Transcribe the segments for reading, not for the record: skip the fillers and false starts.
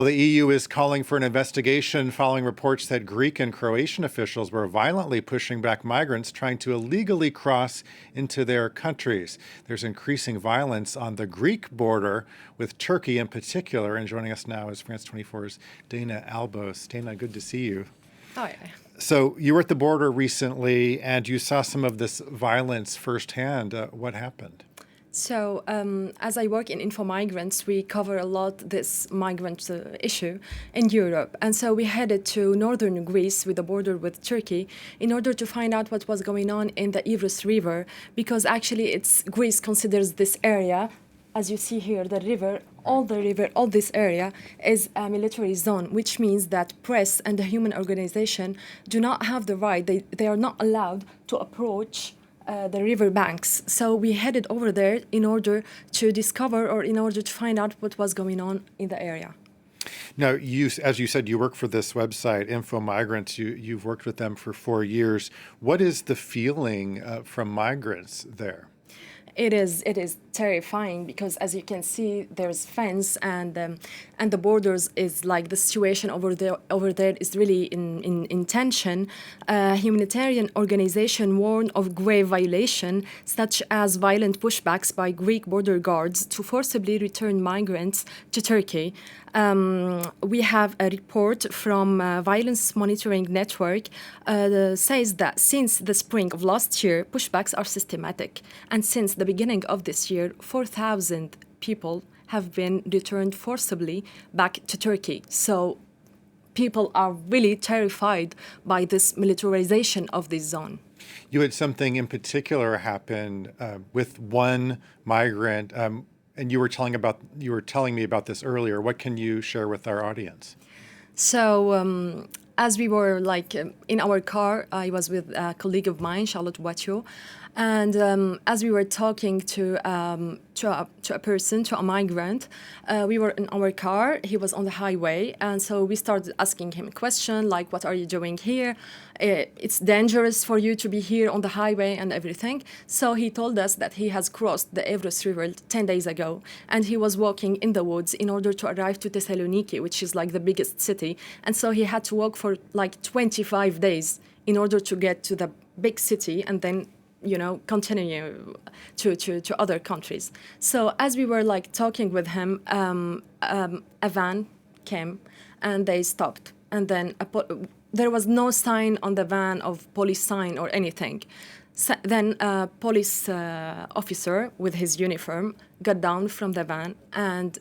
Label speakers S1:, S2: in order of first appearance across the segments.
S1: The EU is calling for an investigation following reports that Greek and Croatian officials were violently pushing back migrants trying to illegally cross into their countries. There's increasing violence on the Greek border with Turkey in particular. And joining us now is France 24's Dana Alboz. Dana, good to see you.
S2: Hi.
S1: So you were at the border recently and you saw some of this violence firsthand. What happened?
S2: So, as I work in Infomigrants, we cover a lot this migrant issue in Europe. And so we headed to northern Greece with the border with Turkey in order to find out what was going on in the Evros River, because actually Greece considers this area, as you see here, all this area is a military zone, which means that press and the human organization do not have the right, they are not allowed to approach the river banks. So we headed over there in order to discover or in order to find out what was going on in the area.
S1: Now, as you said, you work for this website, Infomigrants. You've worked with them for 4 years. What is the feeling from migrants there?
S2: It is terrifying because, as you can see, there's fence and the borders is like the situation over there is really in tension. Humanitarian organization warn of grave violation, such as violent pushbacks by Greek border guards to forcibly return migrants to Turkey. We have a report from Violence Monitoring Network says that since the spring of last year, pushbacks are systematic, and since the beginning of this year, 4,000 people have been returned forcibly back to Turkey. So people are really terrified by this militarization of this zone.
S1: You had something in particular happen with one migrant, and you were telling me about this earlier. What can you share with our audience?
S2: So as we were in our car, I was with a colleague of mine, Charlotte Boiteux, and as we were talking to a migrant, we were in our car. He was on the highway, and so we started asking him a question like, "What are you doing here? It's dangerous for you to be here on the highway and everything." So he told us that he has crossed the Evros River 10 days ago, and he was walking in the woods in order to arrive to Thessaloniki, which is like the biggest city, and so he had to walk for like 25 days in order to get to the big city and then continue to other countries. So as we were talking with him, a van came and they stopped. And then there was no sign on the van of police sign or anything. Then a police officer with his uniform got down from the van, and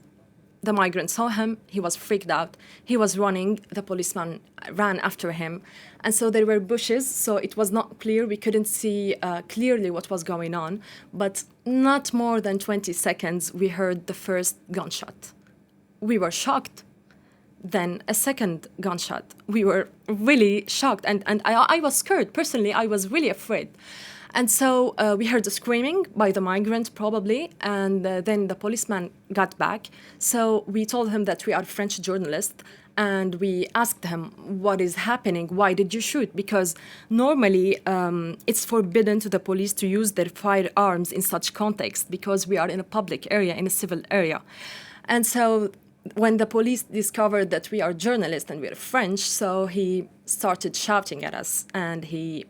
S2: the migrant saw him. He was freaked out. He was running. The policeman ran after him. And so there were bushes, so it was not clear. We couldn't see clearly what was going on. But not more than 20 seconds, we heard the first gunshot. We were shocked. Then a second gunshot. We were really shocked. And I was scared. Personally, I was really afraid. And so we heard the screaming by the migrant, probably, and then the policeman got back. So we told him that we are French journalists, and we asked him, what is happening? Why did you shoot? Because normally it's forbidden to the police to use their firearms in such context because we are in a public area, in a civil area. And so when the police discovered that we are journalists and we are French, so he started shouting at us, and he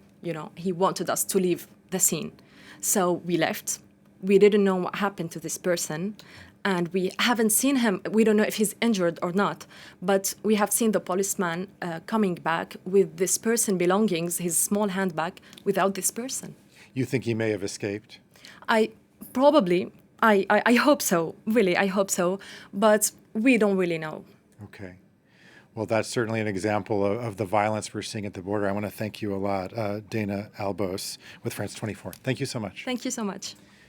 S2: wanted us to leave the scene. So we left. We didn't know what happened to this person, and we haven't seen him. We don't know if he's injured or not, but we have seen the policeman coming back with this person's belongings, his small handbag, without this person.
S1: You think he may have escaped?
S2: I hope so. Really, I hope so. But we don't really know.
S1: Okay. Well, that's certainly an example of the violence we're seeing at the border. I want to thank you a lot, Dana Alboz with France 24. Thank you so much.
S2: Thank you so much.